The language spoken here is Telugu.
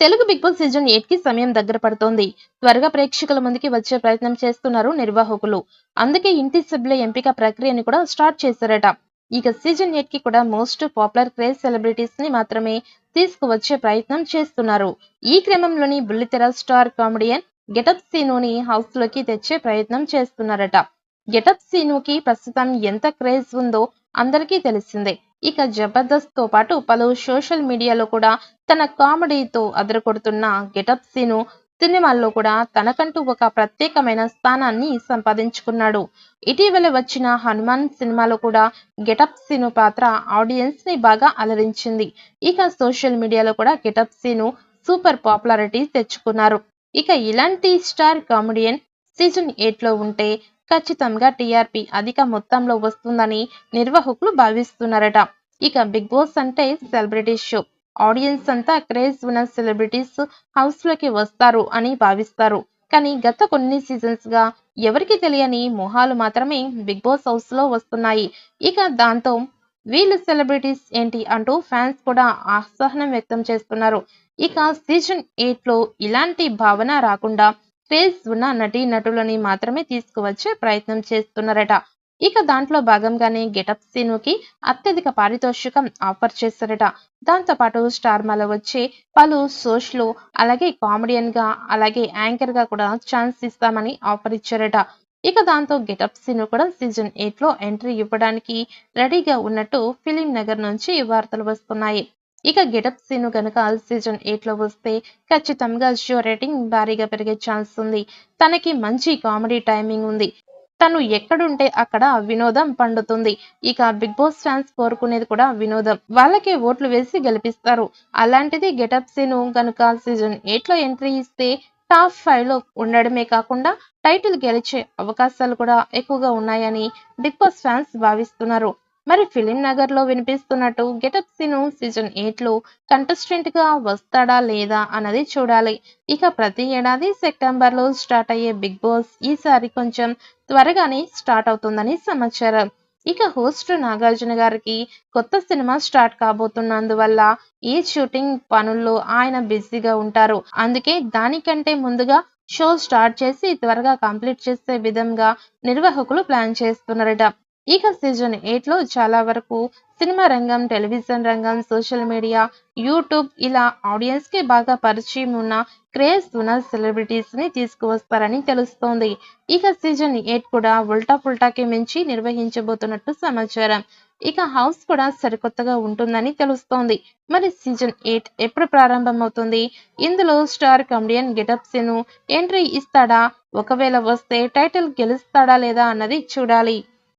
తెలుగు బిగ్ బాస్ సీజన్ 8 కి సమయం దగ్గర పడుతోంది. త్వరగా ప్రేక్షకుల ముందుకి వచ్చే ప్రయత్నం చేస్తున్నారు నిర్వాహకులు. అందుకే ఇంటి సభ్యుల ఎంపిక ప్రక్రియని కూడా స్టార్ట్ చేశారట. ఇక సీజన్ 8 కి కూడా మోస్ట్ పాపులర్ క్రేజ్ సెలబ్రిటీస్ ని మాత్రమే తీసుకువచ్చే ప్రయత్నం చేస్తున్నారు. ఈ క్రమంలోని బుల్లితెర స్టార్ కామెడియన్ గెటప్ సీనుని హౌస్ లోకి తెచ్చే ప్రయత్నం చేస్తున్నారట. గెటప్ సీనుకి ప్రస్తుతం ఎంత క్రేజ్ ఉందో అందరికీ తెలిసిందే. ఇక జబర్దస్త్ తో పాటు పలు సోషల్ మీడియాలో కూడా తన కామెడీతో అదరగొడుతున్న గెటప్ సీను సినిమాల్లో కూడా తనకంటూ ఒక ప్రత్యేకమైన స్థానాన్ని సంపాదించుకున్నాడు. ఇటీవల వచ్చిన హనుమాన్ సినిమాలో కూడా గెటప్ సీను పాత్ర ఆడియన్స్ ని బాగా అలరించింది. ఇక సోషల్ మీడియాలో కూడా గెటప్ సీను సూపర్ పాపులారిటీ తెచ్చుకున్నారు. ఇక ఇలాంటి స్టార్ కామెడియన్ సీజన్ 8 లో ఉంటే ఖచ్చితంగా టీఆర్పీ అధిక మొత్తంలో వస్తుందని నిర్వాహకులు భావిస్తున్నారట. ఇక బిగ్ బాస్ అంటే సెలబ్రిటీ షో. ఆడియన్స్ అంతా క్రేజ్ ఉన్న సెలబ్రిటీస్ హౌస్ లోకి వస్తారు అని భావిస్తారు. కానీ గత కొన్ని సీజన్స్ గా ఎవరికి తెలియని మొహాలు మాత్రమే బిగ్ బాస్ హౌస్ లో వస్తున్నాయి. ఇక దాంతో వీళ్ళు సెలబ్రిటీస్ ఏంటి అంటూ ఫ్యాన్స్ కూడా అసహనం వ్యక్తం చేస్తున్నారు. ఇక సీజన్ 8 లో ఇలాంటి భావన రాకుండా క్రేజ్ ఉన్న నటీనటులని మాత్రమే తీసుకువచ్చే ప్రయత్నం చేస్తున్నారట. ఇక దాంట్లో భాగంగానే గెటప్ సీనుకి అత్యధిక పారితోషికం ఆఫర్ చేశారట. దాంతో పాటు స్టార్ మాల వచ్చే పలు షోస్‌లో అలాగే కామెడియన్‌గా, అలాగే యాంకర్‌గా కూడా ఛాన్స్ ఇస్తామని ఆఫర్ ఇచ్చారట. ఇక దాంతో గెటప్ సీను కూడా సీజన్ 8లో ఎంట్రీ ఇవ్వడానికి రెడీగా ఉన్నట్టు ఫిలిం నగర్ నుంచి వార్తలు వస్తున్నాయి. ఇక గెటప్ సీను గనుక సీజన్ 8లో వస్తే ఖచ్చితంగా షో రేటింగ్ భారీగా పెరిగే ఛాన్స్ ఉంది. తనకి మంచి కామెడీ టైమింగ్ ఉంది. తను ఎక్కడుంటే అక్కడ వినోదం పండుతుంది. ఇక బిగ్ బాస్ ఫ్యాన్స్ కోరుకునేది కూడా వినోదం. వాళ్ళకే ఓట్లు వేసి గెలిపిస్తారు. అలాంటిది గెటప్ సీను గనుక సీజన్ 8లో ఎంట్రీ ఇస్తే టాప్ 5లో ఉండడమే కాకుండా టైటిల్ గెలిచే అవకాశాలు కూడా ఎక్కువగా ఉన్నాయని బిగ్ బాస్ ఫ్యాన్స్ భావిస్తున్నారు. మరి ఫిలిం నగర్ లో వినిపిస్తున్నట్టు గెటప్ సీను సీజన్ 8లో కంటెస్టెంట్ గా వస్తాడా లేదా అన్నది చూడాలి. ఇక ప్రతి ఏడాది సెప్టెంబర్లో స్టార్ట్ అయ్యే బిగ్ బాస్ ఈసారి కొంచెం త్వరగానే స్టార్ట్ అవుతుందని సమాచారం. ఇక హోస్ట్ నాగార్జున గారికి కొత్త సినిమా స్టార్ట్ కాబోతున్నందువల్ల ఈ షూటింగ్ పనుల్లో ఆయన బిజీగా ఉంటారు. అందుకే దానికంటే ముందుగా షో స్టార్ట్ చేసి త్వరగా కంప్లీట్ చేసే విధంగా నిర్వాహకులు ప్లాన్ చేస్తున్నారట. ఇక సీజన్ 8లో చాలా వరకు సినిమా రంగం, టెలివిజన్ రంగం, సోషల్ మీడియా, యూట్యూబ్ ఇలా ఆడియన్స్ కి బాగా పరిచయం ఉన్న క్రేజ్ ఉన్న సెలబ్రిటీస్ ని తీసుకువస్తారని తెలుస్తోంది. ఇక సీజన్ 8 కూడా ఉల్టా పుల్టాకి మించి నిర్వహించబోతున్నట్టు సమాచారం. ఇక హౌస్ కూడా సరికొత్తగా ఉంటుందని తెలుస్తోంది. మరి సీజన్ 8 ఎప్పుడు ప్రారంభమవుతుంది? ఇందులో star comedian getup Seenu entry ఇస్తాడా? ఒకవేళ వస్తే టైటిల్ గెలుస్తాడా లేదా అన్నది చూడాలి.